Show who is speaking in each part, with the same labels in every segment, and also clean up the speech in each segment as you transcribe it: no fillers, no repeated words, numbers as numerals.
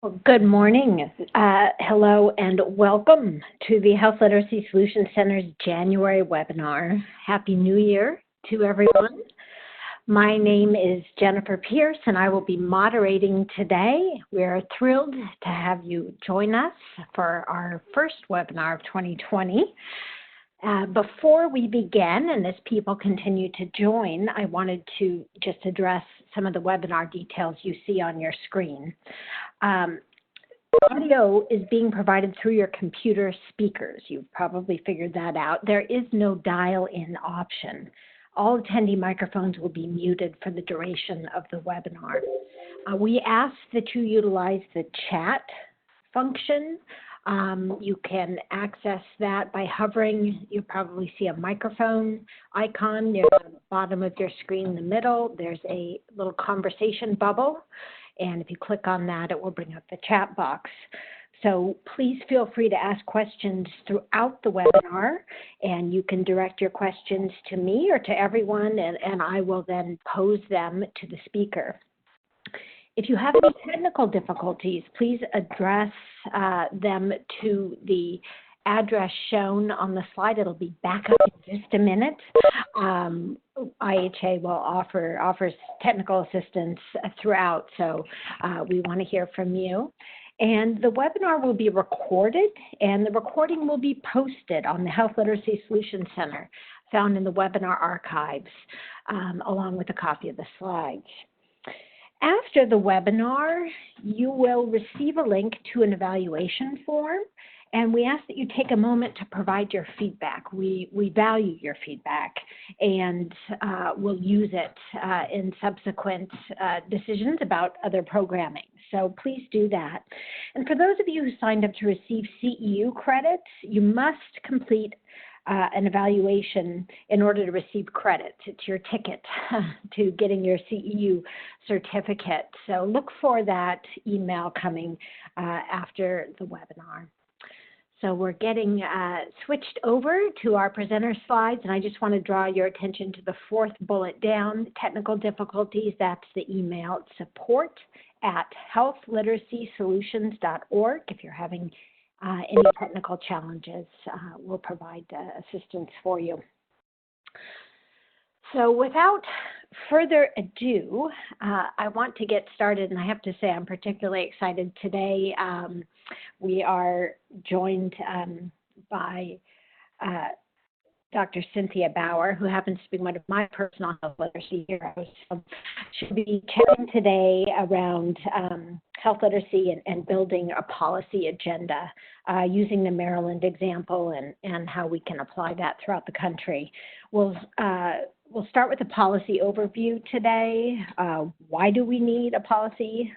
Speaker 1: Well, good morning. Hello and welcome to the Health Literacy Solutions Center's January webinar. Happy New Year to everyone. My name is Jennifer Pierce and I will be moderating today. We are thrilled to have you join us for our first webinar of 2020. Before we begin, and as people continue to join, I wanted to just address some of the webinar details you see on your screen. Audio is being provided through your computer speakers. You've probably figured that out. There is no dial-in option. All attendee microphones will be muted for the duration of the webinar. We ask that you utilize the chat function. You can access that by hovering. You probably see a microphone icon near the bottom of your screen in the middle. There's a little conversation bubble, and if you click on that, it will bring up the chat box. So please feel free to ask questions throughout the webinar, and you can direct your questions to me or to everyone, and I will then pose them to the speaker. If you have any technical difficulties, please address them to the address shown on the slide. It'll be back up in just a minute. IHA offers technical assistance throughout, so we want to hear from you. And the webinar will be recorded, and the recording will be posted on the Health Literacy Solutions Center, found in the webinar archives, along with a copy of the slides. After the webinar, you will receive a link to an evaluation form, and we ask that you take a moment to provide your feedback. We value your feedback, and we'll use it in subsequent decisions about other programming. So please do that. And for those of you who signed up to receive CEU credits, you must complete an evaluation in order to receive credit. It's your ticket to getting your CEU certificate. So look for that email coming after the webinar. So we're getting switched over to our presenter slides, and I just want to draw your attention to the fourth bullet down, technical difficulties. That's the email, support@healthliteracysolutions.org. If you're having any technical challenges, we'll provide assistance for you. So without further ado, I want to get started, and I have to say I'm particularly excited today. We are joined by Dr. Cynthia Baur, who happens to be one of my personal health literacy heroes. She'll be chatting today around health literacy and building a policy agenda using the Maryland example and how we can apply that throughout the country. We'll start with a policy overview today. Why do we need a policy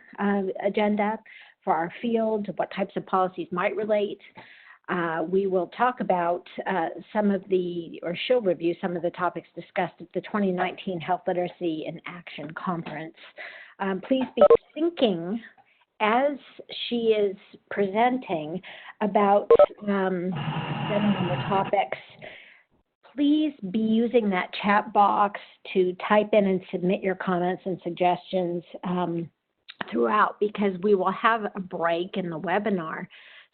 Speaker 1: agenda for our field? What types of policies might relate? We will talk about she'll review some of the topics discussed at the 2019 Health Literacy in Action Conference. Please be thinking as she is presenting about the topics. Please be using that chat box to type in and submit your comments and suggestions throughout, because we will have a break in the webinar.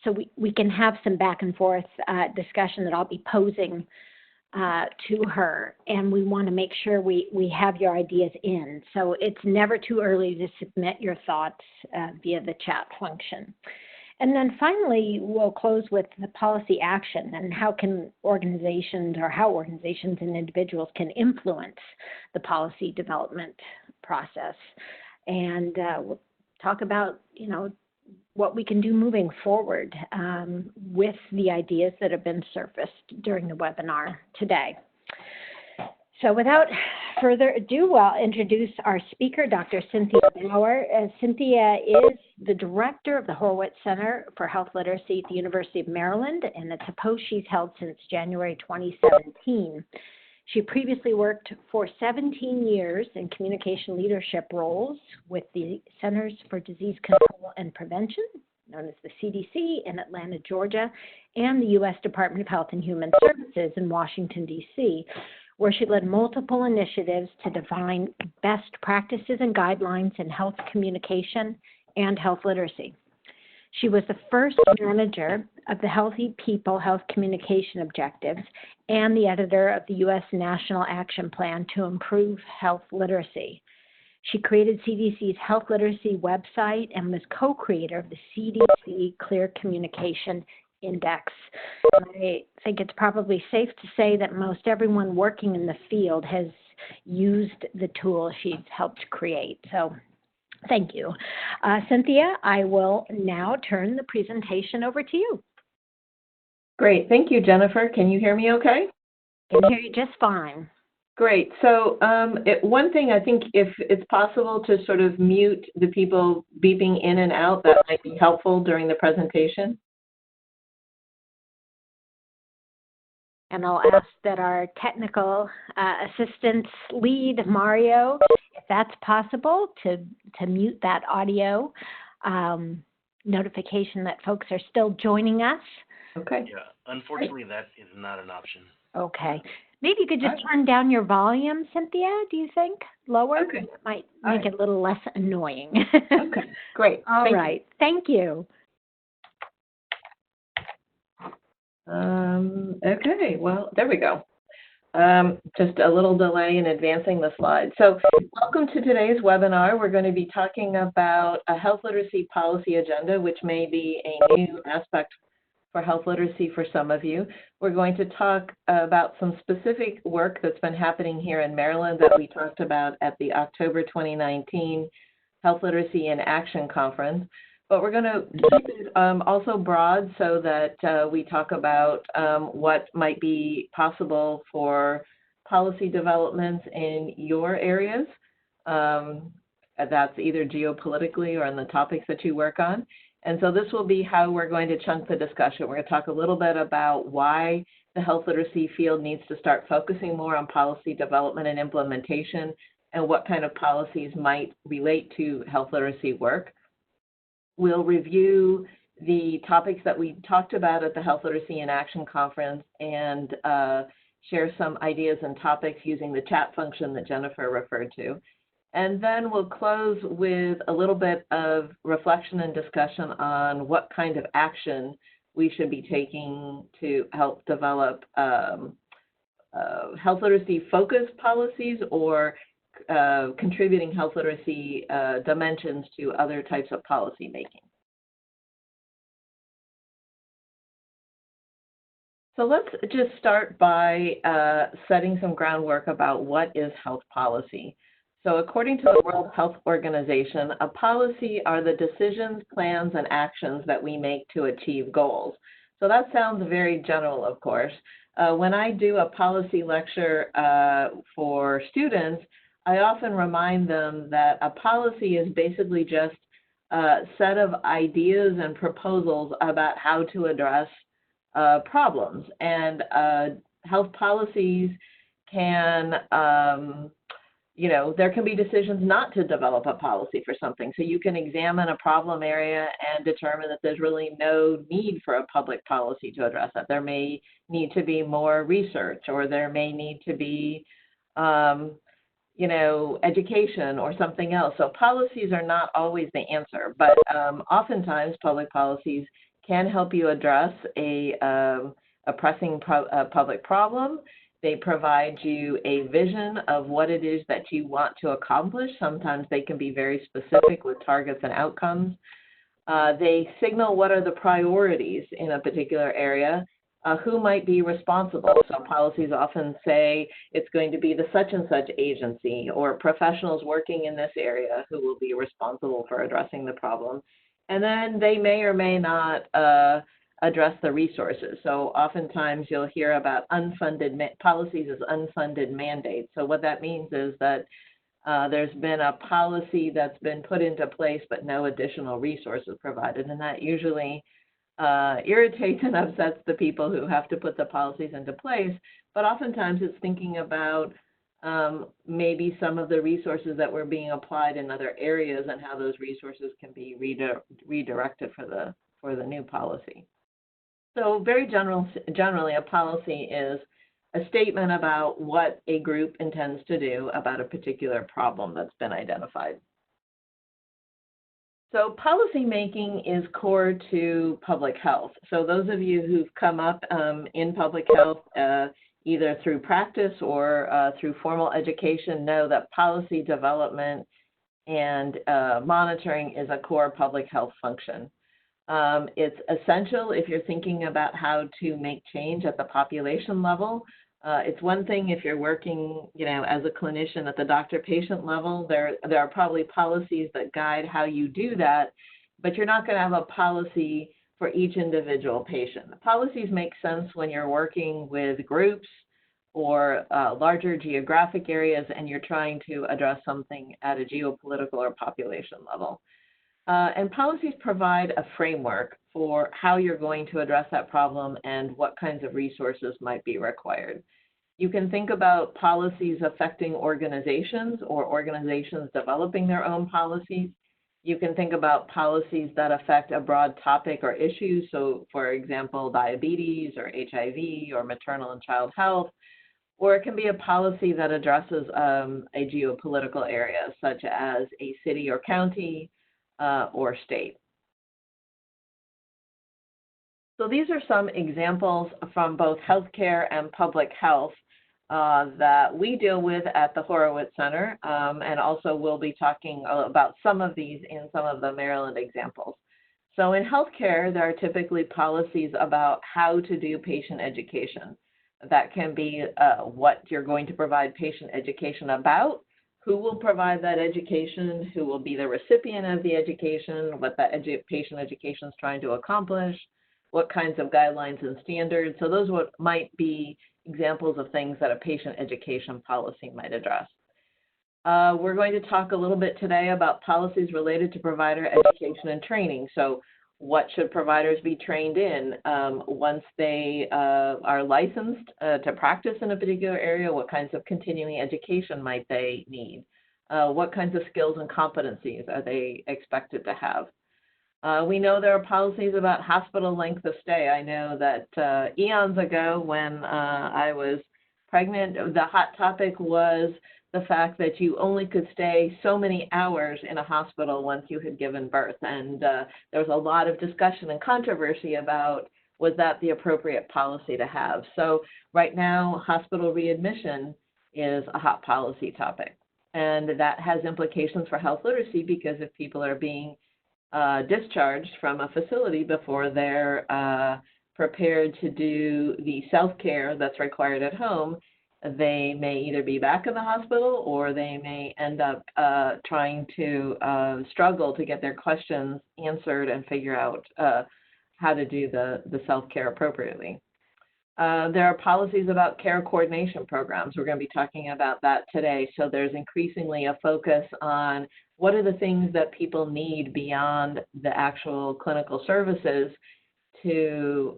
Speaker 1: So we can have some back and forth discussion that I'll be posing to her, and we want to make sure we have your ideas in. So it's never too early to submit your thoughts via the chat function. And then finally, we'll close with the policy action and how organizations and individuals can influence the policy development process. And we'll talk about, what we can do moving forward with the ideas that have been surfaced during the webinar today. So without further ado, I'll introduce our speaker, Dr. Cynthia Baur. Cynthia is the director of the Horowitz Center for Health Literacy at the University of Maryland, and it's a post she's held since January 2017. She previously worked for 17 years in communication leadership roles with the Centers for Disease Control and Prevention, known as the CDC, in Atlanta, Georgia, and the U.S. Department of Health and Human Services in Washington, D.C., where she led multiple initiatives to define best practices and guidelines in health communication and health literacy. She was the first manager of the Healthy People Health Communication Objectives and the editor of the U.S. National Action Plan to improve health literacy. She created CDC's health literacy website and was co-creator of the CDC Clear Communication Index. I think it's probably safe to say that most everyone working in the field has used the tool she's helped create. So thank you. Cynthia, I will now turn the presentation over to you.
Speaker 2: Great. Thank you, Jennifer. Can you hear me okay?
Speaker 1: I can hear you just fine.
Speaker 2: Great. So one thing, I think if it's possible to sort of mute the people beeping in and out, that might be helpful during the presentation.
Speaker 1: And I'll ask that our technical assistance lead, Mario, if that's possible, to mute that audio notification that folks are still joining us.
Speaker 2: Okay.
Speaker 3: Yeah, unfortunately, that is not an option.
Speaker 1: Okay. Maybe you could just turn down your volume, Cynthia, do you think? Lower?
Speaker 2: Okay.
Speaker 1: It might make it a little less annoying.
Speaker 2: Okay, great.
Speaker 1: All right. Thank you.
Speaker 2: Okay, well, there we go. Just a little delay in advancing the slide. So welcome to today's webinar. We're going to be talking about a health literacy policy agenda, which may be a new aspect for health literacy for some of you. We're going to talk about some specific work that's been happening here in Maryland that we talked about at the October 2019 Health Literacy in Action Conference. But we're going to keep it also broad so that we talk about what might be possible for policy developments in your areas. That's either geopolitically or in the topics that you work on. And so this will be how we're going to chunk the discussion. We're going to talk a little bit about why the health literacy field needs to start focusing more on policy development and implementation, and what kind of policies might relate to health literacy work. We'll review the topics that we talked about at the Health Literacy in Action Conference and share some ideas and topics using the chat function that Jennifer referred to. And then we'll close with a little bit of reflection and discussion on what kind of action we should be taking to help develop health literacy focused policies or contributing health literacy dimensions to other types of policy making. So let's just start by setting some groundwork about what is health policy. So according to the World Health Organization, a policy are the decisions, plans, and actions that we make to achieve goals. So that sounds very general, of course. When I do a policy lecture for students, I often remind them that a policy is basically just a set of ideas and proposals about how to address problems. And health policies can, there can be decisions not to develop a policy for something. So you can examine a problem area and determine that there's really no need for a public policy to address that. There may need to be more research, or there may need to be education or something else. So policies are not always the answer, but oftentimes public policies can help you address a pressing public problem. They provide you a vision of what it is that you want to accomplish. Sometimes they can be very specific with targets and outcomes. They signal what are the priorities in a particular area. Who might be responsible? So policies often say it's going to be the such and such agency or professionals working in this area who will be responsible for addressing the problem. And then they may or may not address the resources. So oftentimes you'll hear about unfunded policies as unfunded mandates. So what that means is that there's been a policy that's been put into place but no additional resources provided, and that usually irritates and upsets the people who have to put the policies into place. But oftentimes it's thinking about maybe some of the resources that were being applied in other areas and how those resources can be redirected for the new policy. So very generally, a policy is a statement about what a group intends to do about a particular problem that's been identified. So policy making is core to public health. So those of you who've come up in public health, either through practice or through formal education, know that policy development and monitoring is a core public health function. It's essential if you're thinking about how to make change at the population level. It's one thing if you're working, as a clinician at the doctor-patient level, there are probably policies that guide how you do that, but you're not going to have a policy for each individual patient. The policies make sense when you're working with groups or larger geographic areas and you're trying to address something at a geopolitical or population level. And policies provide a framework for how you're going to address that problem and what kinds of resources might be required. You can think about policies affecting organizations or organizations developing their own policies. You can think about policies that affect a broad topic or issue. So, for example, diabetes or HIV or maternal and child health. Or it can be a policy that addresses a geopolitical area, such as a city or county or state. So these are some examples from both healthcare and public health that we deal with at the Horowitz Center, and also we'll be talking about some of these in some of the Maryland examples. So in healthcare, there are typically policies about how to do patient education. That can be what you're going to provide patient education about, who will provide that education, who will be the recipient of the education, what that patient education is trying to accomplish, what kinds of guidelines and standards. So those might be examples of things that a patient education policy might address. We're going to talk a little bit today about policies related to provider education and training. So what should providers be trained in once they are licensed to practice in a particular area? What kinds of continuing education might they need? What kinds of skills and competencies are they expected to have? We know there are policies about hospital length of stay. I know that eons ago when I was pregnant, the hot topic was the fact that you only could stay so many hours in a hospital once you had given birth. And there was a lot of discussion and controversy about was that the appropriate policy to have. So right now, hospital readmission is a hot policy topic. And that has implications for health literacy because if people are being discharged from a facility before they're prepared to do the self-care that's required at home, they may either be back in the hospital or they may end up trying to struggle to get their questions answered and figure out how to do the self-care appropriately. There are policies about care coordination programs. We're going to be talking about that today. So there's increasingly a focus on what are the things that people need beyond the actual clinical services to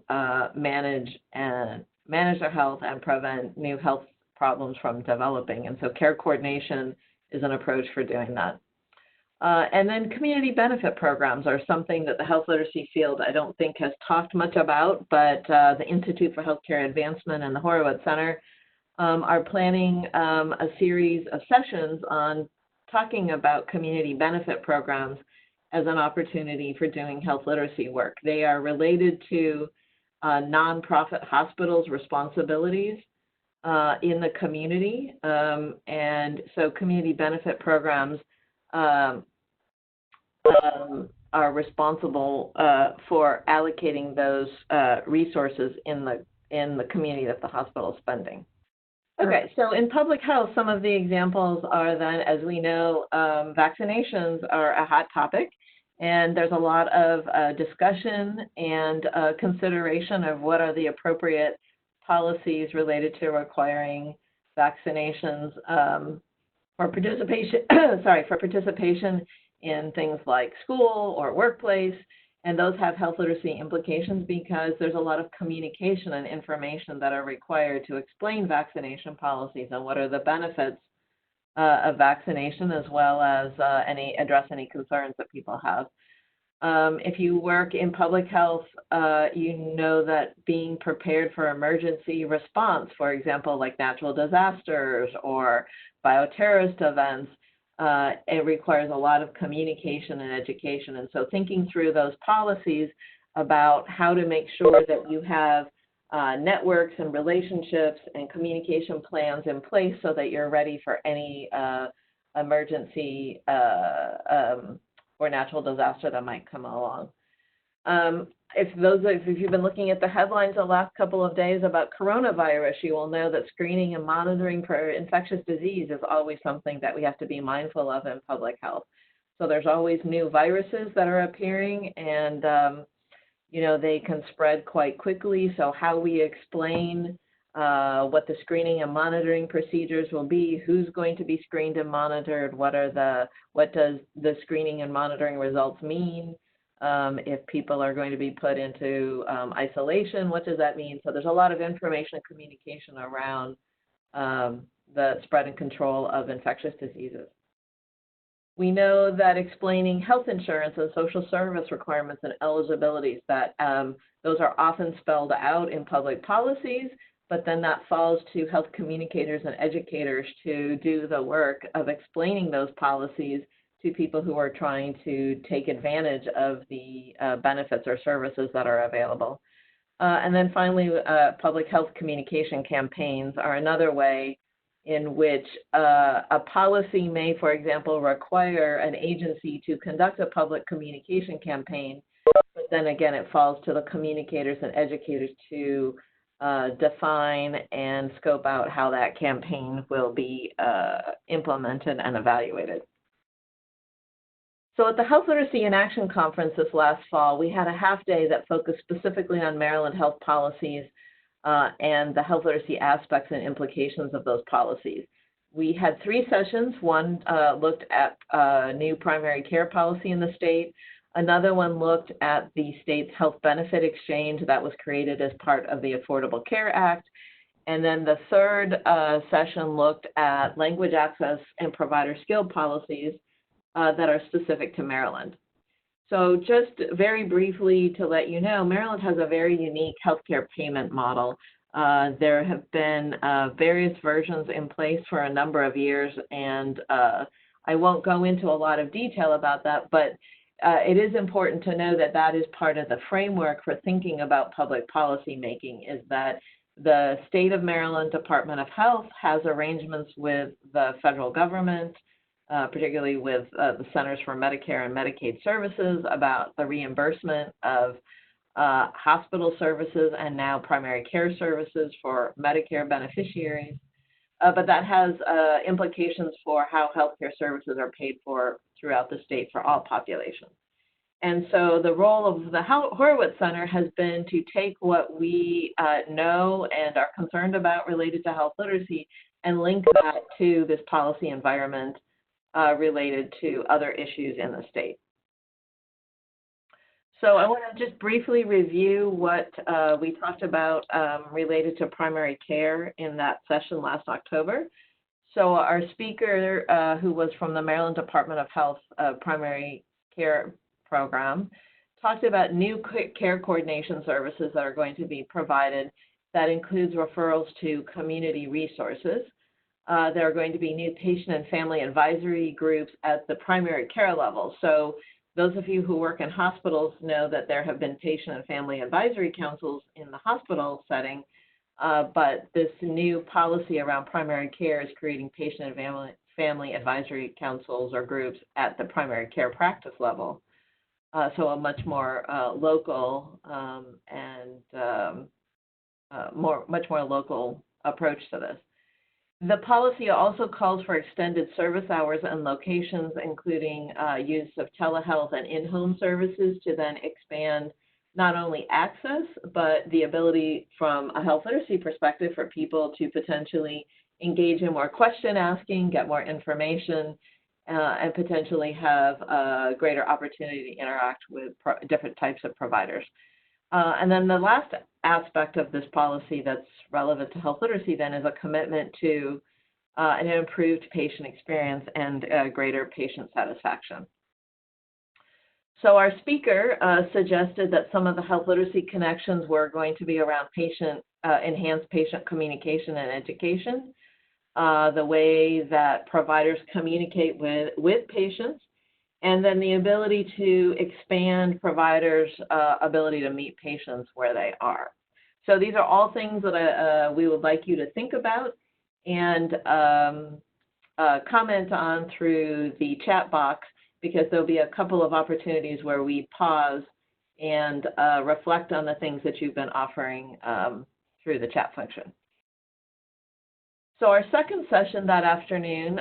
Speaker 2: manage their health and prevent new health problems from developing. And so care coordination is an approach for doing that. And then community benefit programs are something that the health literacy field I don't think has talked much about, but the Institute for Healthcare Advancement and the Horowitz Center are planning a series of sessions on talking about community benefit programs as an opportunity for doing health literacy work. They are related to nonprofit hospitals' responsibilities in the community. And so community benefit programs are responsible for allocating those resources in the community that the hospital is spending. Okay, so in public health, some of the examples are then, as we know, vaccinations are a hot topic, and there's a lot of discussion and consideration of what are the appropriate policies related to requiring vaccinations for participation. For participation in things like school or workplace, and those have health literacy implications because there's a lot of communication and information that are required to explain vaccination policies and what are the benefits of vaccination, as well as address any concerns that people have. If you work in public health, you know that being prepared for emergency response, for example, like natural disasters or bioterrorist events, it requires a lot of communication and education. And so thinking through those policies about how to make sure that you have networks and relationships and communication plans in place so that you're ready for any emergency or natural disaster that might come along. If you've been looking at the headlines the last couple of days about coronavirus, you will know that screening and monitoring for infectious disease is always something that we have to be mindful of in public health. So there's always new viruses that are appearing, and they can spread quite quickly. So how we explain what the screening and monitoring procedures will be, who's going to be screened and monitored, what does the screening and monitoring results mean? If people are going to be put into isolation, what does that mean? So there's a lot of information and communication around the spread and control of infectious diseases. We know that explaining health insurance and social service requirements and eligibilities, that those are often spelled out in public policies, but then that falls to health communicators and educators to do the work of explaining those policies to people who are trying to take advantage of the benefits or services that are available. And then finally, public health communication campaigns are another way in which a policy may, for example, require an agency to conduct a public communication campaign, but then again, it falls to the communicators and educators to define and scope out how that campaign will be implemented and evaluated. So at the Health Literacy in Action Conference this last fall, we had a half day that focused specifically on Maryland health policies and the health literacy aspects and implications of those policies. We had 3 sessions. One looked at new primary care policy in the state. Another one looked at the state's health benefit exchange that was created as part of the Affordable Care Act. And then the third session looked at language access and provider skill policies that are specific to Maryland. So just very briefly to let you know, Maryland has a very unique healthcare payment model. There have been various versions in place for a number of years, and I won't go into a lot of detail about that, but it is important to know that that is part of the framework for thinking about public policy making, is that the state of Maryland Department of Health has arrangements with the federal government, particularly with the Centers for Medicare and Medicaid Services, about the reimbursement of hospital services and now primary care services for Medicare beneficiaries. But that has implications for how healthcare services are paid for throughout the state for all populations. And so the role of the Horowitz Center has been to take what we know and are concerned about related to health literacy and link that to this policy environment related to other issues in the state. So I want to just briefly review what we talked about related to primary care in that session last October. So our speaker, who was from the Maryland Department of Health Primary Care Program, talked about new care coordination services that are going to be provided. That includes referrals to community resources. There are going to be new patient and family advisory groups at the primary care level. So those of you who work in hospitals know that there have been patient and family advisory councils in the hospital setting, but this new policy around primary care is creating patient and family advisory councils or groups at the primary care practice level. So a much more local and much more local approach to this. The policy also calls for extended service hours and locations, including use of telehealth and in-home services to then expand not only access, but the ability from a health literacy perspective for people to potentially engage in more question asking, get more information, and potentially have a greater opportunity to interact with different types of providers. And then the last aspect of this policy that's relevant to health literacy then is a commitment to an improved patient experience and greater patient satisfaction. So our speaker suggested that some of the health literacy connections were going to be around enhanced patient communication and education. the way that providers communicate with patients, and then the ability to expand providers' ability to meet patients where they are. So these are all things that we would like you to think about and comment on through the chat box, because there'll be a couple of opportunities where we pause and reflect on the things that you've been offering through the chat function. So our second session that afternoon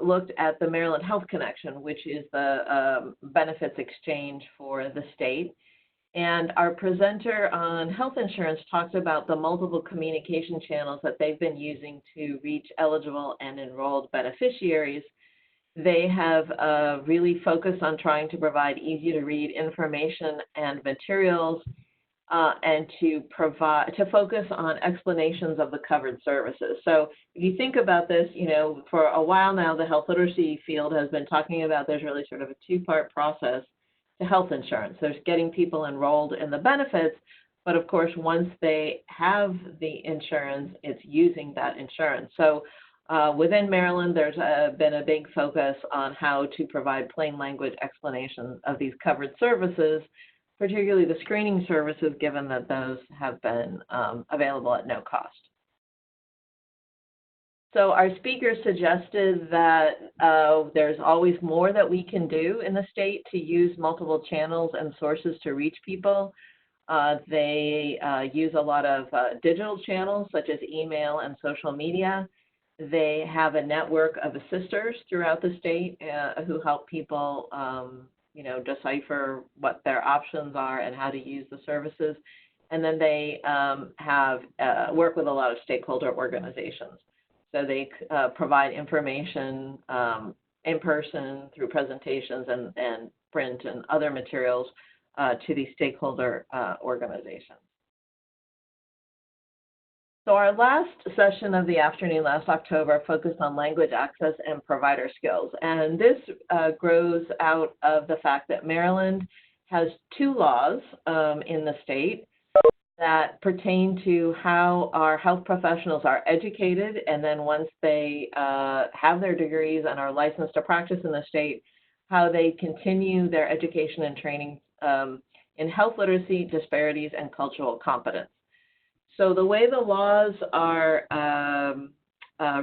Speaker 2: looked at the Maryland Health Connection, which is the benefits exchange for the state. And our presenter on health insurance talked about the multiple communication channels that they've been using to reach eligible and enrolled beneficiaries. They have really focused on trying to provide easy-to-read information and materials and to focus on explanations of the covered services. So if you think about this, you know, for a while now, the health literacy field has been talking about there's really sort of a two-part process to health insurance. There's getting people enrolled in the benefits, but of course, once they have the insurance, it's using that insurance. So within Maryland, there's been a big focus on how to provide plain language explanations of these covered services, particularly the screening services, given that those have been available at no cost. So our speaker suggested that there's always more that we can do in the state to use multiple channels and sources to reach people. They use a lot of digital channels such as email and social media. They have a network of assisters throughout the state who help people you know, decipher what their options are and how to use the services. And then they work with a lot of stakeholder organizations. So they provide information in person through presentations and print and other materials to these stakeholder organizations. So our last session of the afternoon last October focused on language access and provider skills. And this grows out of the fact that Maryland has two laws in the state that pertain to how our health professionals are educated, and then once they have their degrees and are licensed to practice in the state, how they continue their education and training in health literacy, disparities, and cultural competence. So the way the laws are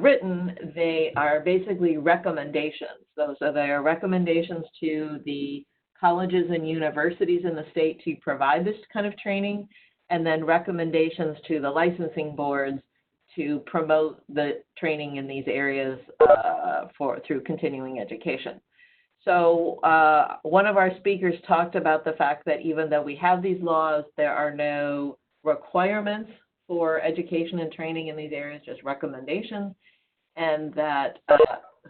Speaker 2: written, they are basically recommendations. So they are recommendations to the colleges and universities in the state to provide this kind of training, and then recommendations to the licensing boards to promote the training in these areas through continuing education. So one of our speakers talked about the fact that even though we have these laws, there are no requirements for education and training in these areas, just recommendations, and that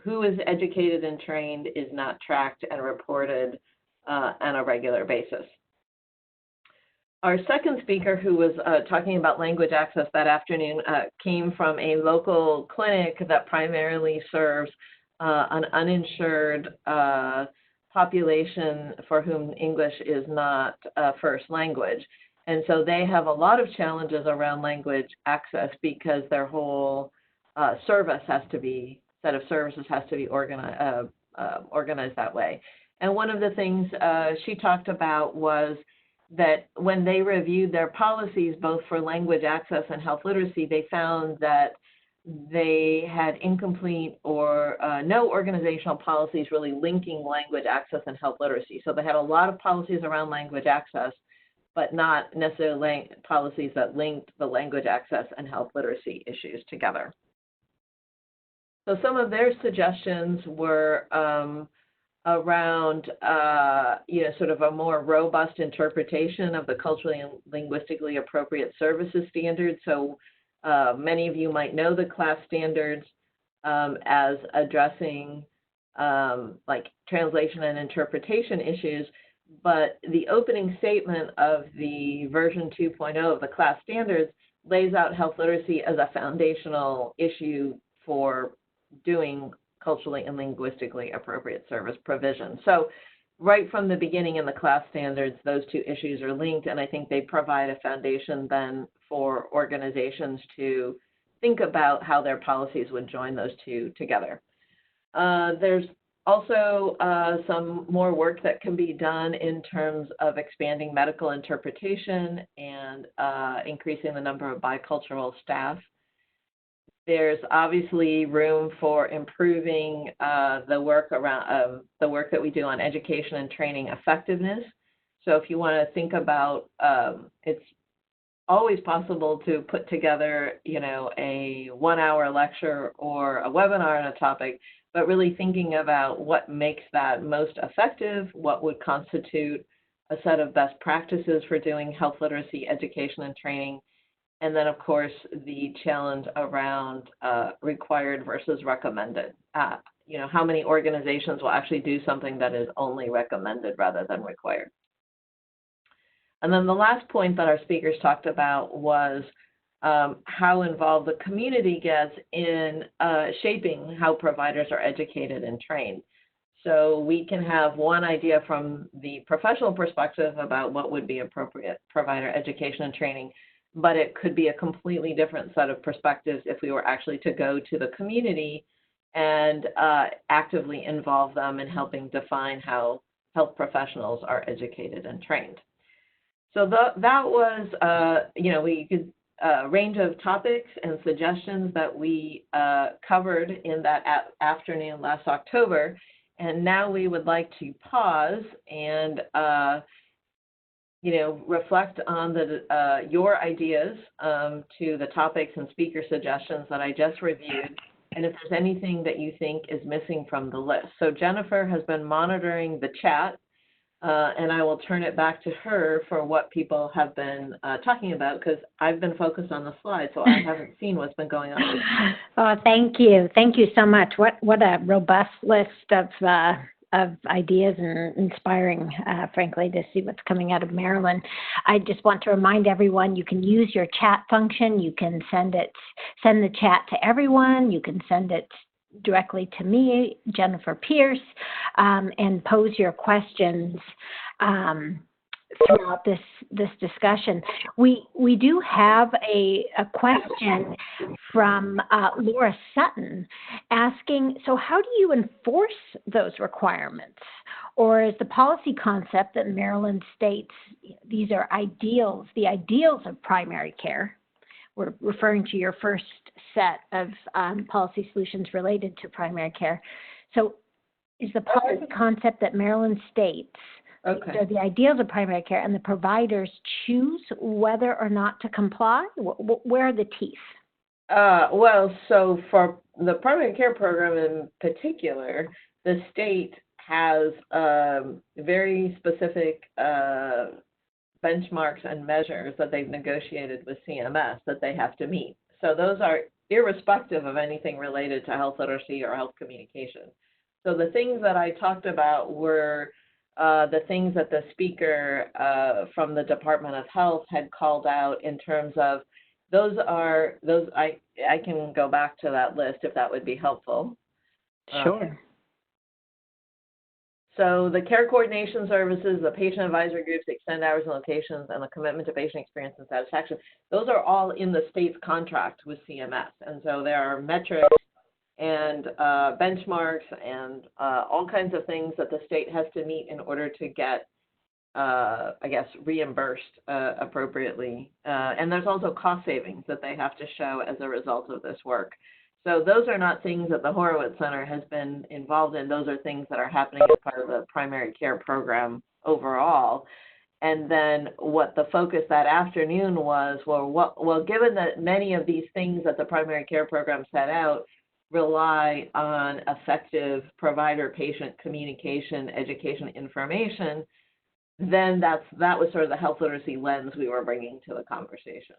Speaker 2: who is educated and trained is not tracked and reported on a regular basis. Our second speaker, who was talking about language access that afternoon, came from a local clinic that primarily serves an uninsured population for whom English is not first language. And so they have a lot of challenges around language access because their whole set of services has to be organized that way. And one of the things she talked about was that when they reviewed their policies, both for language access and health literacy, they found that they had incomplete or no organizational policies really linking language access and health literacy. So they had a lot of policies around language access, but not necessarily policies that linked the language access and health literacy issues together. So some of their suggestions were around, sort of a more robust interpretation of the culturally and linguistically appropriate services standards. So many of you might know the class standards as addressing like translation and interpretation issues, but the opening statement of the version 2.0 of the class standards lays out health literacy as a foundational issue for doing culturally and linguistically appropriate service provision. So right from the beginning in the class standards, those two issues are linked, and I think they provide a foundation then for organizations to think about how their policies would join those two together. There's also some more work that can be done in terms of expanding medical interpretation and increasing the number of bicultural staff. There's obviously room for improving the work that we do on education and training effectiveness. So if you want to think about, it's always possible to put together, a 1-hour lecture or a webinar on a topic, but really thinking about what makes that most effective, what would constitute a set of best practices for doing health literacy education and training, and then, of course, the challenge around required versus recommended. How many organizations will actually do something that is only recommended rather than required? And then the last point that our speakers talked about was how involved the community gets in shaping how providers are educated and trained. So we can have one idea from the professional perspective about what would be appropriate provider education and training, but it could be a completely different set of perspectives if we were actually to go to the community and actively involve them in helping define how health professionals are educated and trained. So that was, we could range of topics and suggestions that we covered in that afternoon last October. And now we would like to pause and, reflect on your ideas to the topics and speaker suggestions that I just reviewed, and if there's anything that you think is missing from the list. So Jennifer has been monitoring the chat, and I will turn it back to her for what people have been talking about, because I've been focused on the slides, so I haven't seen what's been going on.
Speaker 1: Oh, thank you. Thank you so much. What a robust list of ideas, and inspiring, frankly, to see what's coming out of Maryland. I just want to remind everyone, you can use your chat function. You can send the chat to everyone. You can send it directly to me, Jennifer Pierce, and pose your questions throughout this discussion. We do have a question from Laura Sutton asking, so how do you enforce those requirements? Or is the policy concept that Maryland states these are ideals, the ideals of primary care? We're referring to your first set of policy solutions related to primary care. So is the policy concept that Maryland states are the ideals of primary care, and the providers choose whether or not to comply? Where are the teeth?
Speaker 2: Well, so for the primary care program in particular, the state has very specific benchmarks and measures that they've negotiated with CMS that they have to meet. So those are irrespective of anything related to health literacy or health communication. So the things that I talked about were the things that the speaker from the Department of Health had called out in terms of I can go back to that list if that would be helpful.
Speaker 1: Sure.
Speaker 2: So the care coordination services, the patient advisory groups, extend hours and locations, and the commitment to patient experience and satisfaction, those are all in the state's contract with CMS. And so there are metrics and benchmarks and all kinds of things that the state has to meet in order to get, reimbursed appropriately. And there's also cost savings that they have to show as a result of this work. So those are not things that the Horowitz Center has been involved in. Those are things that are happening as part of the primary care program overall. And then what the focus that afternoon was, given that many of these things that the primary care program set out rely on effective provider-patient communication, education, information, then that was sort of the health literacy lens we were bringing to the conversation.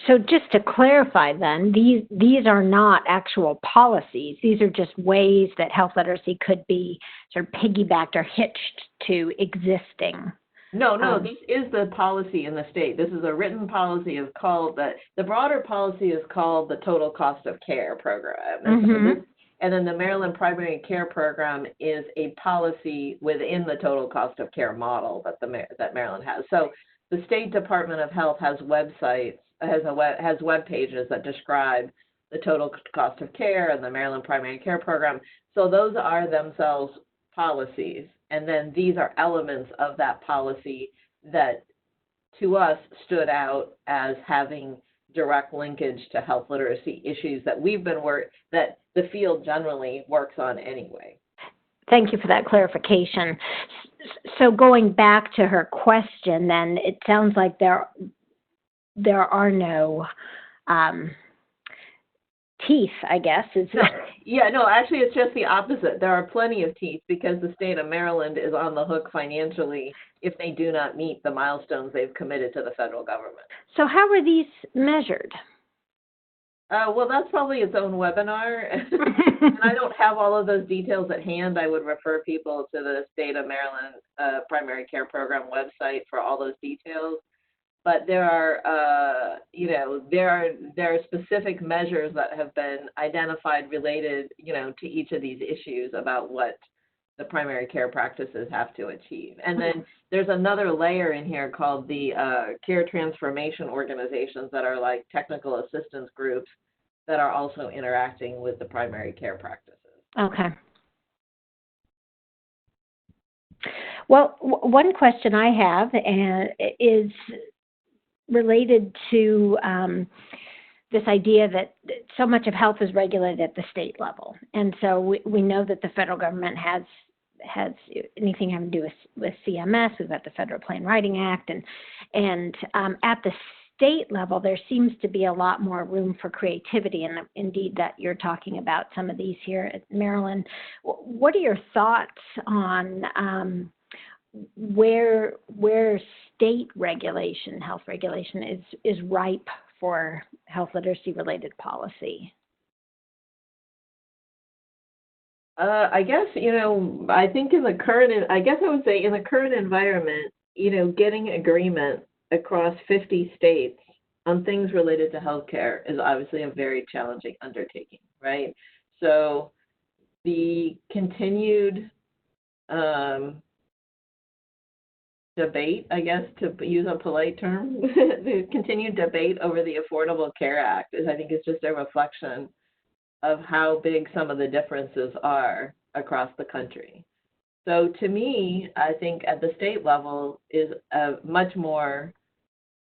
Speaker 1: So just to clarify then, these are not actual policies. These are just ways that health literacy could be sort of piggybacked or hitched to existing.
Speaker 2: No, this is the policy in the state. This is a written policy. It's called the broader policy is called the Total Cost of Care Program. Mm-hmm. And then the Maryland Primary Care Program is a policy within the Total Cost of Care model that Maryland has. So the State Department of Health has websites has web pages that describe the total cost of care and the Maryland Primary Care Program. So those are themselves policies. And then these are elements of that policy that to us stood out as having direct linkage to health literacy issues that that the field generally works on anyway.
Speaker 1: Thank you for that clarification. So going back to her question, then it sounds like there are no teeth, I guess.
Speaker 2: Yeah, no, actually it's just the opposite. There are plenty of teeth because the state of Maryland is on the hook financially if they do not meet the milestones they've committed to the federal government.
Speaker 1: So how are these measured?
Speaker 2: Well, that's probably its own webinar. And I don't have all of those details at hand. I would refer people to the State of Maryland Primary Care Program website for all those details. But there are, there are specific measures that have been identified related, to each of these issues about what the primary care practices have to achieve. And then there's another layer in here called the care transformation organizations that are like technical assistance groups that are also interacting with the primary care practices.
Speaker 1: Okay. Well, one question I have is related to this idea that so much of health is regulated at the state level. And so we know that the federal government has anything having to do with CMS. We've got the Federal Plain Writing Act. And at the state level, there seems to be a lot more room for creativity. And indeed, that you're talking about some of these here at Maryland. What are your thoughts on where state regulation, health regulation, is ripe for health literacy related policy?
Speaker 2: I guess, I think in the current environment, getting agreement across 50 states on things related to healthcare is obviously a very challenging undertaking, right? So the continued debate, I guess, to use a polite term, the continued debate over the Affordable Care Act I think is just a reflection of how big some of the differences are across the country. So to me, I think at the state level is a much more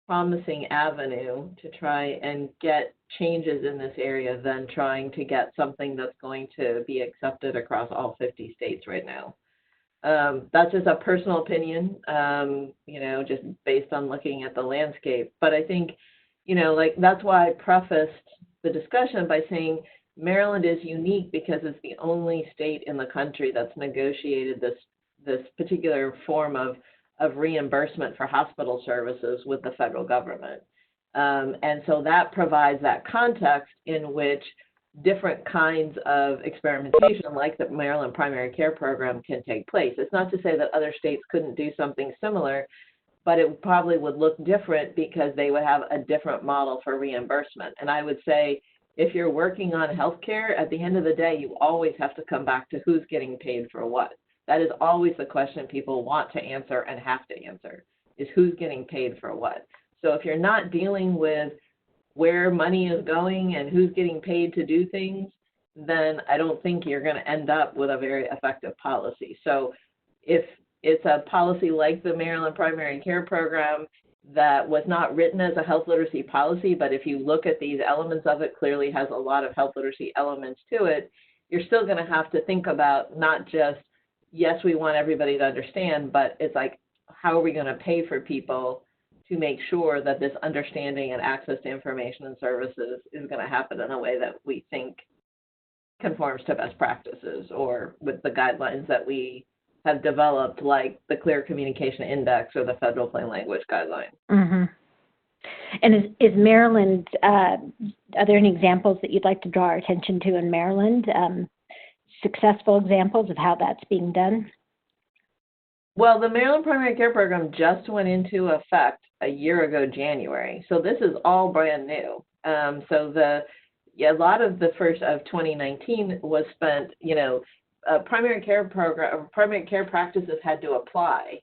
Speaker 2: promising avenue to try and get changes in this area than trying to get something that's going to be accepted across all 50 states right now. That's just a personal opinion, just based on looking at the landscape. But I think, that's why I prefaced the discussion by saying Maryland is unique because it's the only state in the country that's negotiated this particular form of reimbursement for hospital services with the federal government. And so that provides that context in which different kinds of experimentation like the Maryland Primary Care Program can take place. It's not to say that other states couldn't do something similar, but it probably would look different because they would have a different model for reimbursement. And I would say if you're working on healthcare, at the end of the day, you always have to come back to who's getting paid for what. That is always the question people want to answer and have to answer, is who's getting paid for what. So if you're not dealing with where money is going and who's getting paid to do things, then I don't think you're going to end up with a very effective policy. So if it's a policy like the Maryland Primary Care Program that was not written as a health literacy policy, but if you look at these elements of it, clearly has a lot of health literacy elements to it, you're still going to have to think about not just, yes, we want everybody to understand, but it's like, how are we going to pay for people to make sure that this understanding and access to information and services is going to happen in a way that we think conforms to best practices or with the guidelines that we have developed, like the Clear Communication Index or the Federal Plain Language Guideline.
Speaker 1: Mm-hmm. And is Maryland, are there any examples that you'd like to draw our attention to in Maryland, successful examples of how that's being done?
Speaker 2: Well, the Maryland Primary Care Program just went into effect a year ago, January. So this is all brand new. A lot of the first of 2019 was spent, primary care practices had to apply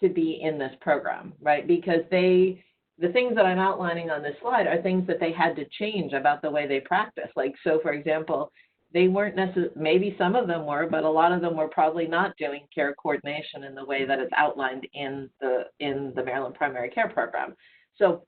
Speaker 2: to be in this program, right? Because they the things that I'm outlining on this slide are things that they had to change about the way they practice. Like, so for example, they weren't maybe some of them were, but a lot of them were probably not doing care coordination in the way that it's outlined in the Maryland Primary Care Program. So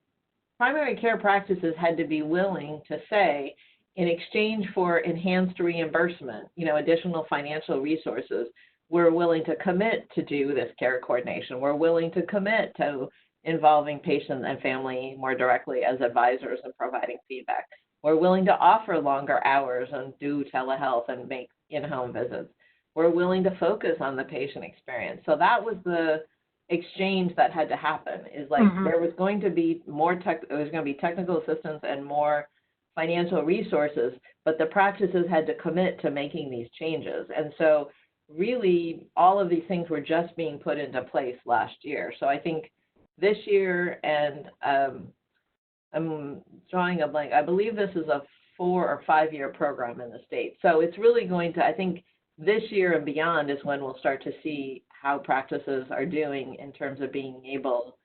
Speaker 2: primary care practices had to be willing to say, in exchange for enhanced reimbursement, additional financial resources, we're willing to commit to do this care coordination. We're willing to commit to involving patient and family more directly as advisors and providing feedback. We're willing to offer longer hours and do telehealth and make in-home visits. We're willing to focus on the patient experience. So that was the exchange that had to happen, is like there was going to be technical assistance and more financial resources, but the practices had to commit to making these changes. And so really all of these things were just being put into place last year. So I think this year, and I'm drawing a blank, I believe this is a 4 or 5 year program in the state. So it's really going to, I think this year and beyond is when we'll start to see how practices are doing in terms of being able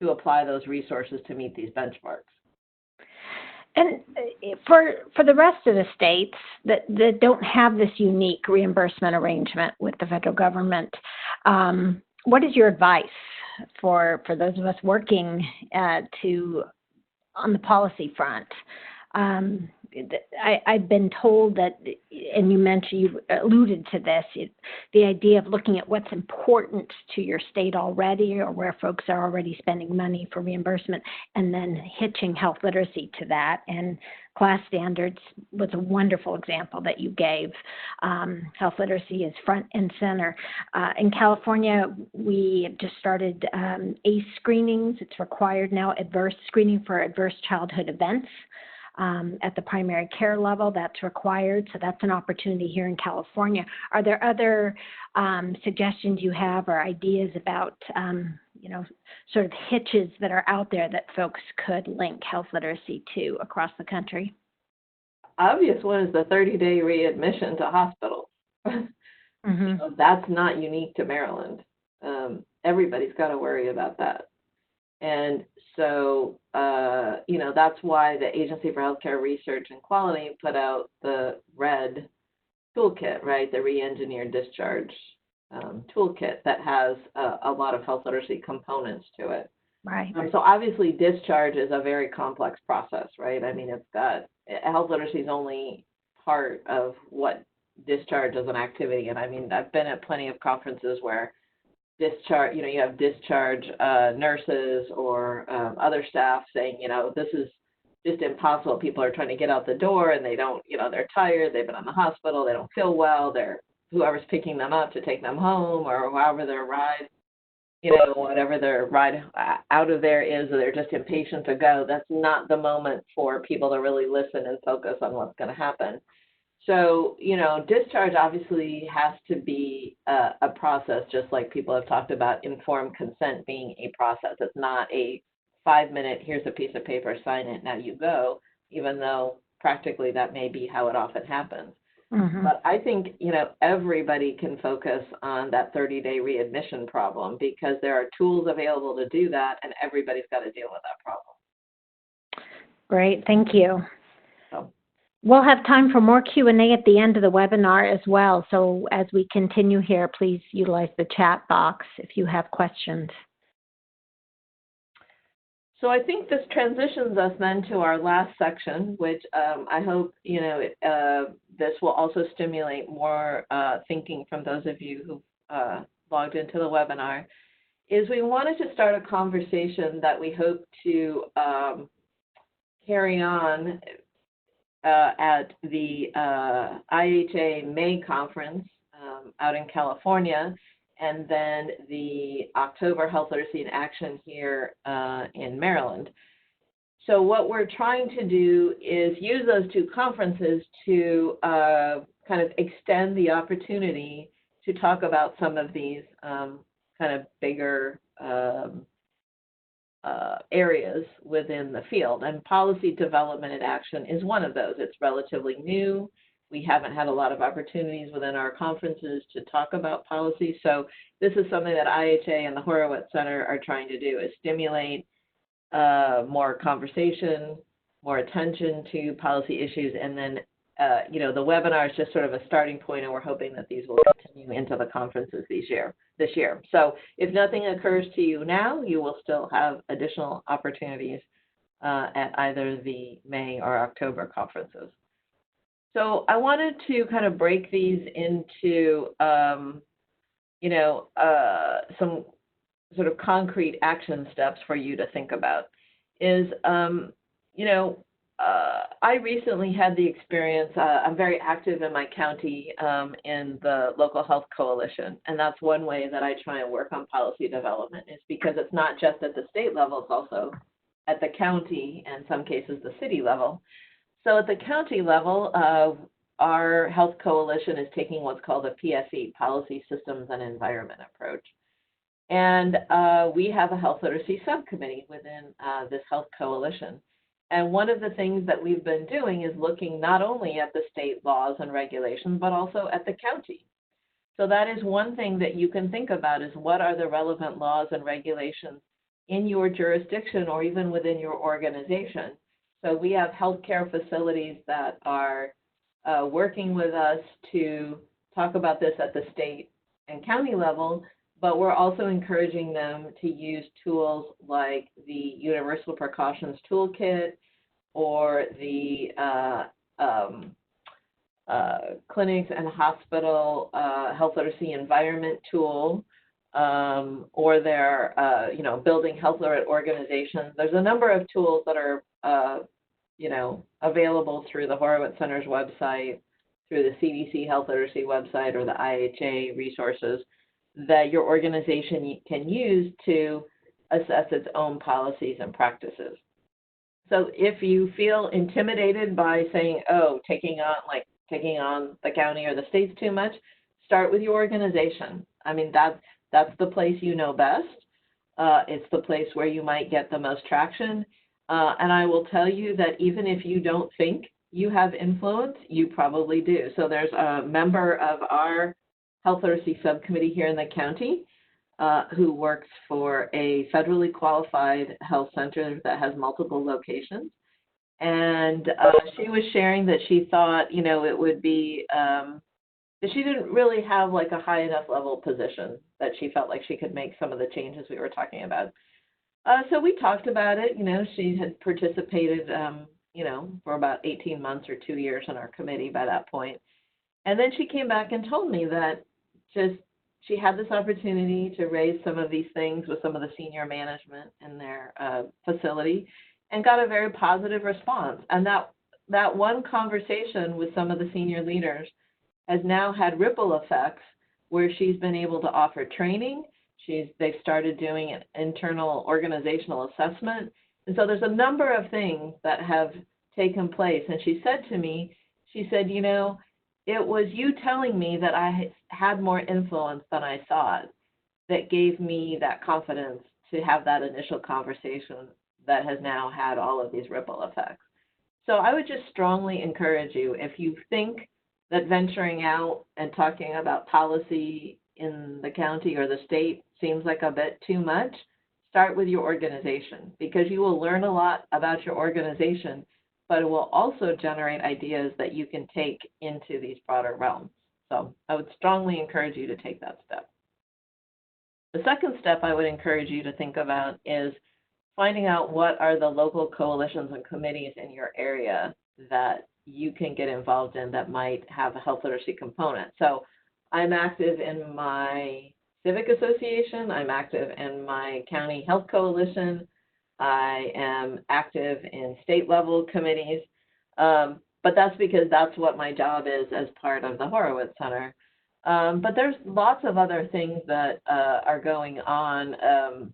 Speaker 2: to apply those resources to meet these benchmarks.
Speaker 1: And for the rest of the states that don't have this unique reimbursement arrangement with the federal government, what is your advice for those of us working on the policy front? I've been told that, and you alluded to this, the idea of looking at what's important to your state already, or where folks are already spending money for reimbursement, and then hitching health literacy to that. And class standards was a wonderful example that you gave. Health literacy is front and center. In California, we just started ACE screenings. It's required now, adverse screening for adverse childhood events. At the primary care level, that's required. So that's an opportunity here in California. Are there other suggestions you have or ideas about, sort of hitches that are out there that folks could link health literacy to across the country?
Speaker 2: Obvious one is the 30-day readmission to hospitals. So that's not unique to Maryland. Everybody's got to worry about that. And so, that's why the Agency for Healthcare Research and Quality put out the RED toolkit, right? The re-engineered discharge toolkit that has a lot of health literacy components to it.
Speaker 1: Right.
Speaker 2: So obviously discharge is a very complex process, right? I mean, health literacy is only part of what discharge as an activity. And I mean, I've been at plenty of conferences where discharge, you have discharge nurses or other staff saying, this is just impossible. People are trying to get out the door and they don't, they're tired, they've been in the hospital, they don't feel well, whoever's picking them up to take them home, or however their ride, whatever their ride out of there is, or they're just impatient to go. That's not the moment for people to really listen and focus on what's going to happen. So, discharge obviously has to be a process, just like people have talked about informed consent being a process. It's not a 5-minute, here's a piece of paper, sign it, now you go, even though practically that may be how it often happens. But I think, everybody can focus on that 30-day readmission problem, because there are tools available to do that, and everybody's got to deal with that problem.
Speaker 1: Great, thank you.
Speaker 2: So.
Speaker 1: We'll have time for more Q&A at the end of the webinar as well. So as we continue here, please utilize the chat box if you have questions.
Speaker 2: So I think this transitions us then to our last section, which I hope, this will also stimulate more thinking from those of you who logged into the webinar, is we wanted to start a conversation that we hope to carry on at the IHA May conference out in California, and then the October Health Literacy in Action here in Maryland. So what we're trying to do is use those two conferences to kind of extend the opportunity to talk about some of these kind of bigger areas within the field. And policy development and action is one of those. It's relatively new. We haven't had a lot of opportunities within our conferences to talk about policy. So this is something that IHA and the Horowitz Center are trying to do, is stimulate more conversation, more attention to policy issues, and then the webinar is just sort of a starting point, and we're hoping that these will continue into the conferences this year. So if nothing occurs to you now, you will still have additional opportunities at either the May or October conferences. So I wanted to kind of break these into, some sort of concrete action steps for you to think about. I recently had the experience, I'm very active in my county in the local health coalition, and that's one way that I try and work on policy development, is because it's not just at the state level, it's also at the county and in some cases the city level. So at the county level, our health coalition is taking what's called a PSE, Policy Systems and Environment approach. And we have a health literacy subcommittee within this health coalition. And one of the things that we've been doing is looking not only at the state laws and regulations, but also at the county. So that is one thing that you can think about, is what are the relevant laws and regulations in your jurisdiction or even within your organization. So we have healthcare facilities that are working with us to talk about this at the state and county level, but we're also encouraging them to use tools like the Universal Precautions Toolkit or the clinics and hospital health literacy environment tool, or their building health literate organizations. There's a number of tools that are available through the Horowitz Center's website, through the CDC Health Literacy website, or the IHA resources that your organization can use to assess its own policies and practices. So if you feel intimidated by saying, oh, taking on the county or the state's too much, start with your organization. I mean, that's the place you know best. It's the place where you might get the most traction. And I will tell you that even if you don't think you have influence, you probably do. So there's a member of our health literacy subcommittee here in the county who works for a federally qualified health center that has multiple locations. And she was sharing that she thought, it would be, that she didn't really have like a high enough level position that she felt like she could make some of the changes we were talking about. So we talked about it. She had participated, for about 18 months or 2 years in our committee by that point. And then she came back and told me that she had this opportunity to raise some of these things with some of the senior management in their facility and got a very positive response. And that one conversation with some of the senior leaders has now had ripple effects where she's been able to offer training. They've started doing an internal organizational assessment. And so there's a number of things that have taken place. And she said to me, it was you telling me that I had more influence than I thought that gave me that confidence to have that initial conversation that has now had all of these ripple effects. So I would just strongly encourage you, if you think that venturing out and talking about policy in the county or the state seems like a bit too much, start with your organization, because you will learn a lot about your organization, but it will also generate ideas that you can take into these broader realms. So I would strongly encourage you to take that step. The second step I would encourage you to think about is finding out what are the local coalitions and committees in your area that you can get involved in that might have a health literacy component. So I'm active in my civic association. I'm active in my county health coalition. I am active in state level committees, but that's because that's what my job is as part of the Horowitz Center. But there's lots of other things that are going on,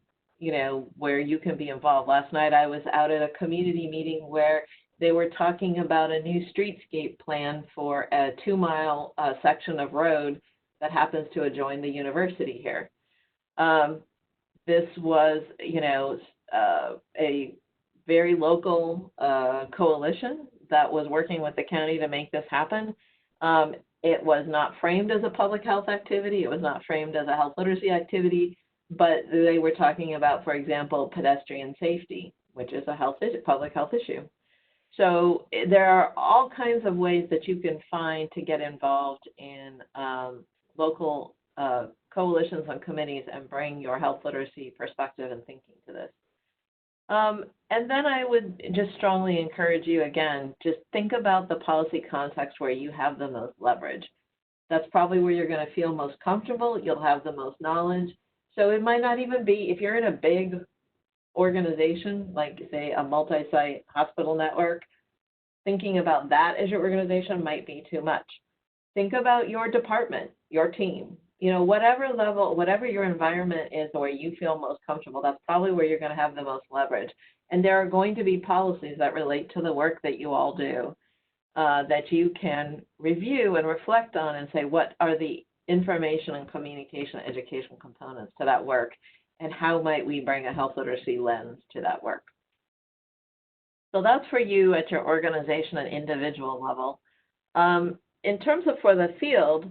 Speaker 2: where you can be involved. Last night I was out at a community meeting where they were talking about a new streetscape plan for a 2-mile section of road that happens to adjoin the university here. This was, a very local coalition that was working with the county to make this happen. It was not framed as a public health activity. It was not framed as a health literacy activity, but they were talking about, for example, pedestrian safety. which is a public health issue. So there are all kinds of ways that you can find to get involved in local coalitions and committees and bring your health literacy perspective and thinking to this. And then I would just strongly encourage you, again, just think about the policy context where you have the most leverage. That's probably where you're going to feel most comfortable. You'll have the most knowledge. So it might not even be, if you're in a big organization, like say a multi-site hospital network, thinking about that as your organization might be too much. Think about your department, your team, whatever level, whatever your environment is where you feel most comfortable, that's probably where you're going to have the most leverage. And there are going to be policies that relate to the work that you all do that you can review and reflect on and say, what are the information and communication education components to that work, and how might we bring a health literacy lens to that work? So that's for you at your organization and individual level. In terms of for the field,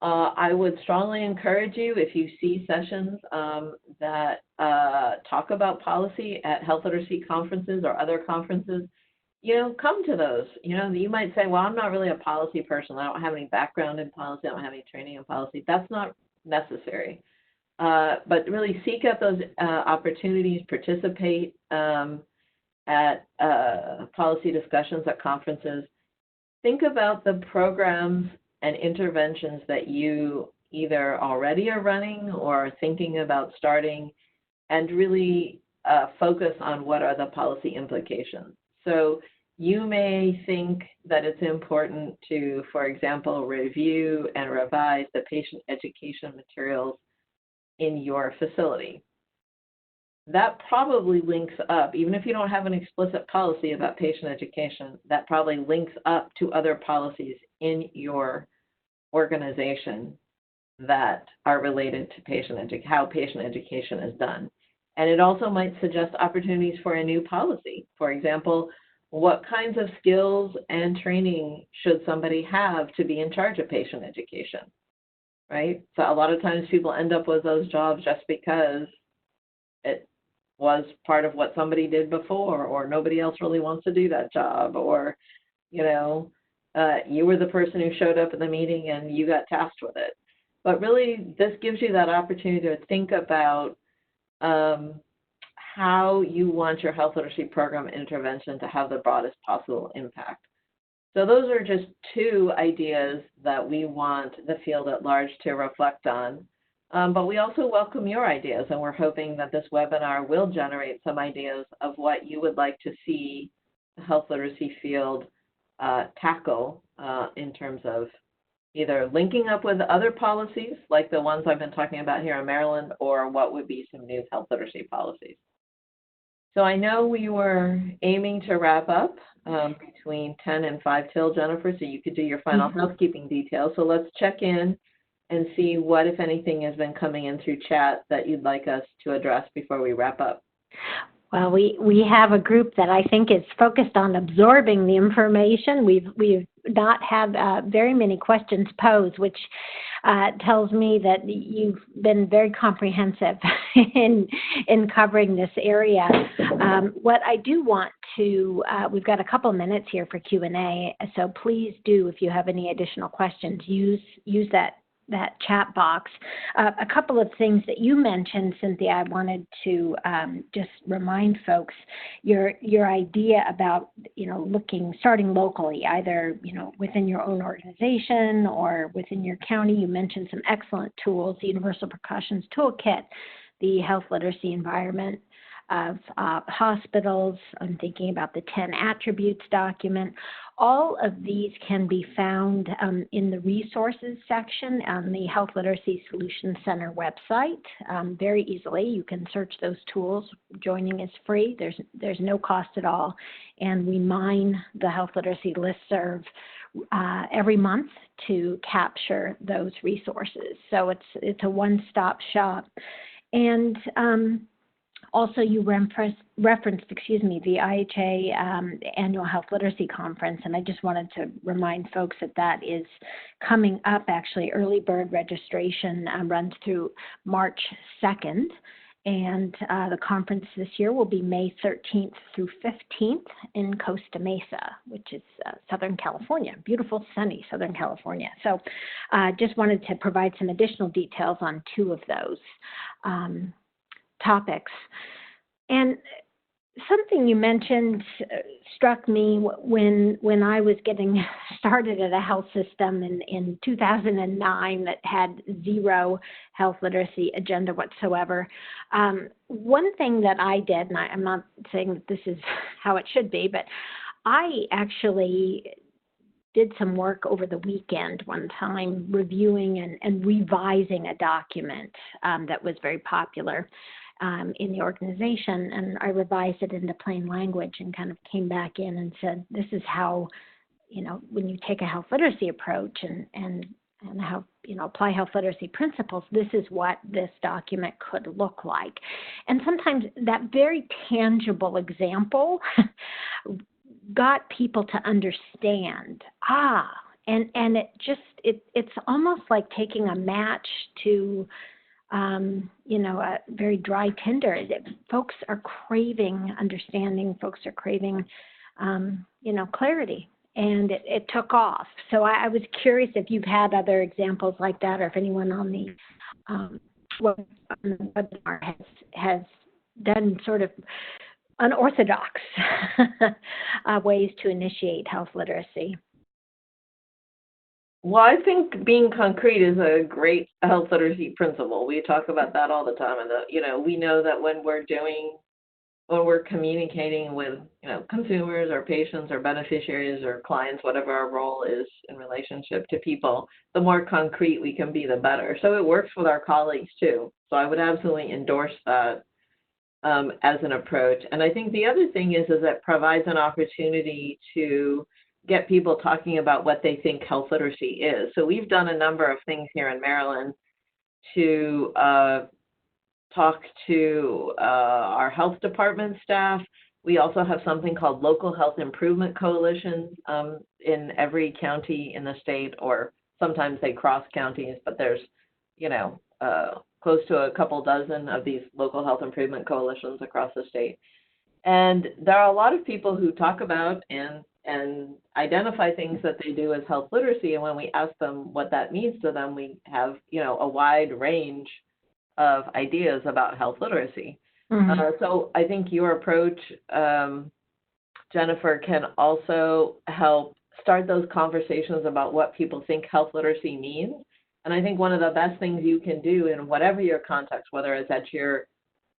Speaker 2: I would strongly encourage you, if you see sessions that talk about policy at health literacy conferences or other conferences, come to those. You might say, well, I'm not really a policy person. I don't have any background in policy. I don't have any training in policy. That's not necessary. But really seek out those opportunities, participate at policy discussions at conferences. Think about the programs and interventions that you either already are running or are thinking about starting, and really focus on what are the policy implications. So you may think that it's important to, for example, review and revise the patient education materials in your facility. That probably links up, even if you don't have an explicit policy about patient education, that probably links up to other policies in your organization that are related to how patient education is done. And it also might suggest opportunities for a new policy. For example, what kinds of skills and training should somebody have to be in charge of patient education, right? So a lot of times people end up with those jobs just because it was part of what somebody did before, or nobody else really wants to do that job, or, you were the person who showed up at the meeting and you got tasked with it. But really, this gives you that opportunity to think about how you want your health literacy program intervention to have the broadest possible impact. So those are just two ideas that we want the field at large to reflect on. But we also welcome your ideas, and we're hoping that this webinar will generate some ideas of what you would like to see the health literacy field tackle in terms of either linking up with other policies, like the ones I've been talking about here in Maryland, or what would be some new health literacy policies. So I know we were aiming to wrap up between 10 and 5 till, Jennifer, so you could do your final housekeeping details. So let's check in and see what, if anything, has been coming in through chat that you'd like us to address before we wrap up.
Speaker 1: Well, we have a group that I think is focused on absorbing the information. We've not had very many questions posed, which tells me that you've been very comprehensive in covering this area. What I do want to, we've got a couple minutes here for Q&A, so please do, if you have any additional questions, use that chat box. A couple of things that you mentioned, Cynthia, I wanted to just remind folks your idea about, starting locally, either, within your own organization or within your county. You mentioned some excellent tools, the Universal Precautions Toolkit, the Health Literacy Environment of hospitals. I'm thinking about the 10 attributes document. All of these can be found in the resources section on the Health Literacy Solutions Center website very easily. You can search those tools. Joining is free. There's no cost at all. And we mine the Health Literacy listserv every month to capture those resources. So it's a one-stop shop. And also, you referenced, the IHA Annual Health Literacy Conference, and I just wanted to remind folks that is coming up. Actually, early bird registration runs through March 2nd, And the conference this year will be May 13th through 15th in Costa Mesa, which is Southern California, beautiful, sunny Southern California. So just wanted to provide some additional details on two of those topics. And something you mentioned struck me when I was getting started at a health system in 2009 that had zero health literacy agenda whatsoever. One thing that I did, and I'm not saying that this is how it should be, but I actually did some work over the weekend one time reviewing and revising a document that was very popular in the organization, and I revised it into plain language and kind of came back in and said, this is how, when you take a health literacy approach and how, apply health literacy principles, this is what this document could look like. And sometimes that very tangible example got people to understand, and it's almost like taking a match to a very dry tinder. Folks are craving understanding. Folks are craving, clarity, and it took off. So I was curious if you've had other examples like that, or if anyone on the webinar has done sort of unorthodox ways to initiate health literacy.
Speaker 2: Well, I think being concrete is a great health literacy principle. We talk about that all the time. And, we know that when we're communicating with, consumers or patients or beneficiaries or clients, whatever our role is in relationship to people, the more concrete we can be, the better. So it works with our colleagues too. So I would absolutely endorse that as an approach. And I think the other thing is it provides an opportunity to get people talking about what they think health literacy is. So we've done a number of things here in Maryland to talk to our health department staff. We also have something called local health improvement coalitions in every county in the state, or sometimes they cross counties, but there's, close to a couple dozen of these local health improvement coalitions across the state. And there are a lot of people who talk about and identify things that they do as health literacy. And when we ask them what that means to them, we have, a wide range of ideas about health literacy. Mm-hmm. So I think your approach, Jennifer, can also help start those conversations about what people think health literacy means. And I think one of the best things you can do in whatever your context, whether it's at your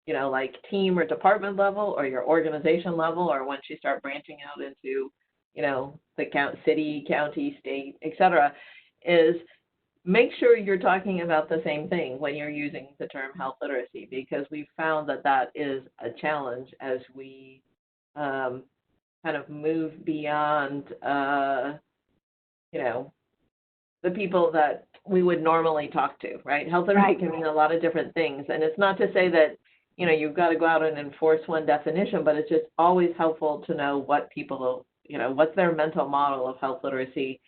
Speaker 2: like team or department level or your organization level, or once you start branching out into, the city, county, state, et cetera, is make sure you're talking about the same thing when you're using the term health literacy, because we've found that is a challenge as we kind of move beyond, the people that we would normally talk to, right? Health literacy can mean a lot of different things. And it's not to say that, you've got to go out and enforce one definition, but it's just always helpful to know what people, what's their mental model of health literacy.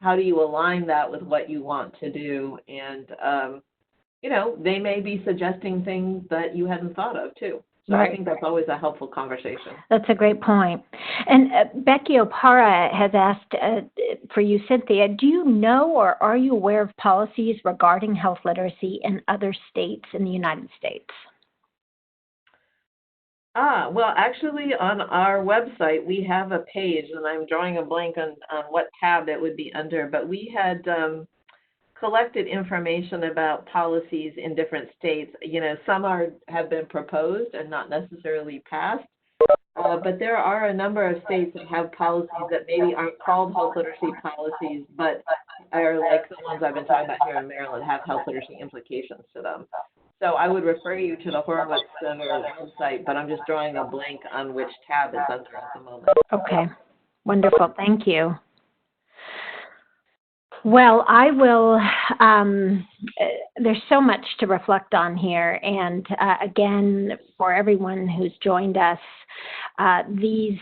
Speaker 2: How do you align that with what you want to do? And, they may be suggesting things that you hadn't thought of too. So I think that's always a helpful conversation.
Speaker 1: That's a great point. And Becky Opara has asked for you, Cynthia, do you know or are you aware of policies regarding health literacy in other states in the United States?
Speaker 2: Well, actually, on our website, we have a page, and I'm drawing a blank on what tab it would be under, but we had collected information about policies in different states. Some have been proposed and not necessarily passed, but there are a number of states that have policies that maybe aren't called health literacy policies, but are like the ones I've been talking about here in Maryland, have health literacy implications to them. So I would refer you to the Horowitz Center website, but I'm just drawing a blank on which tab it's under at the moment.
Speaker 1: Okay, wonderful. Thank you. Well, I will, there's so much to reflect on here. And again, for everyone who's joined us, These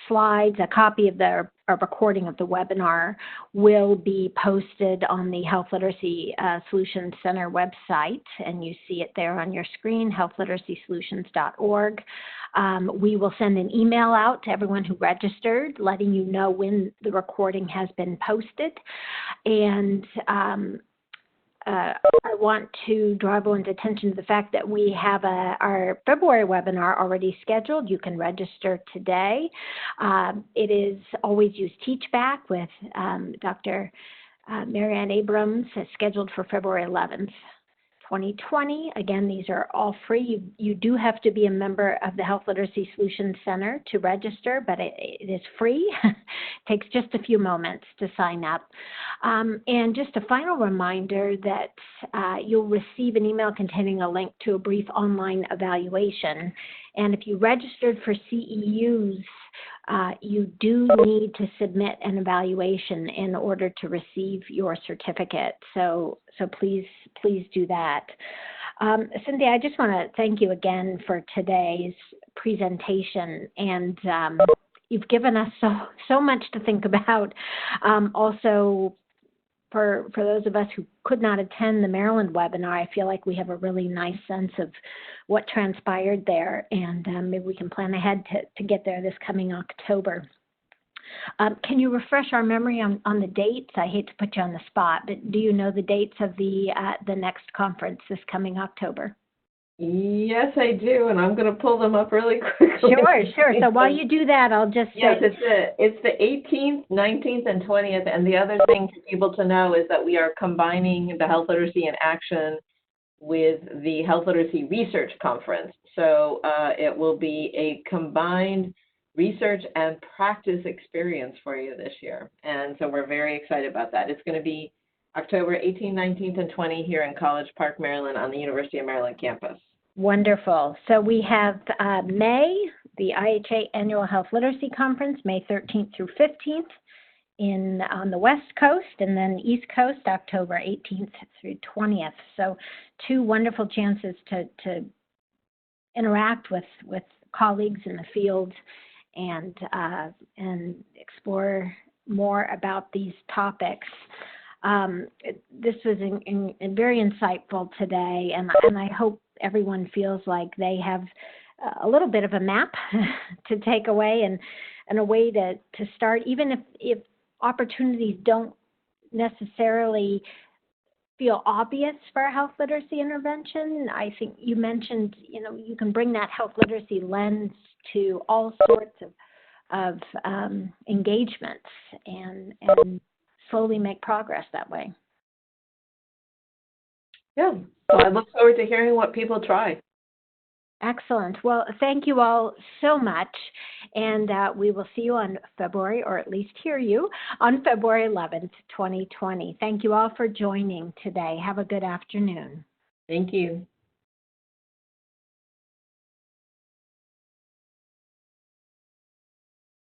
Speaker 1: slides, a copy of a recording of the webinar, will be posted on the Health Literacy Solutions Center website, and you see it there on your screen, healthliteracysolutions.org. We will send an email out to everyone who registered, letting you know when the recording has been posted. And I want to draw everyone's attention to the fact that we have our February webinar already scheduled. You can register today. It is Always Use TeachBack with Dr. Marianne Abrams, scheduled for February 11th. 2020. Again, these are all free. You do have to be a member of the Health Literacy Solutions Center to register, but it is free. It takes just a few moments to sign up. And just a final reminder that you'll receive an email containing a link to a brief online evaluation. And if you registered for CEUs, you do need to submit an evaluation in order to receive your certificate. So please do that. Cynthia, I just want to thank you again for today's presentation, and you've given us so much to think about. Also, for those of us who could not attend the Maryland webinar, I feel like we have a really nice sense of what transpired there, and maybe we can plan ahead to get there this coming October. Can you refresh our memory on the dates? I hate to put you on the spot, but do you know the dates of the next conference this coming October?
Speaker 2: Yes, I do, and I'm going to pull them up really quickly.
Speaker 1: Sure. So while you do that, I'll just say...
Speaker 2: Yes, it's the 18th, 19th, and 20th, and the other thing for people to know is that we are combining the Health Literacy in Action with the Health Literacy Research Conference. So it will be a combined research and practice experience for you this year, and so we're very excited about that. It's going to be October 18th, 19th, and 20th here in College Park, Maryland on the University of Maryland campus.
Speaker 1: Wonderful. So we have May, the IHA Annual Health Literacy Conference, May 13th through 15th on the West Coast, and then East Coast, October 18th through 20th. So two wonderful chances to interact with colleagues in the field and explore more about these topics. This was very insightful today, and I hope everyone feels like they have a little bit of a map to take away and a way to start, even if opportunities don't necessarily feel obvious for a health literacy intervention. I think you mentioned, you can bring that health literacy lens to all sorts of engagements and slowly make progress that way.
Speaker 2: Yeah, so I look forward to hearing what people try.
Speaker 1: Excellent. Well, thank you all so much, and we will see you on February, or at least hear you, on February 11th, 2020. Thank you all for joining today. Have a good afternoon.
Speaker 2: Thank you.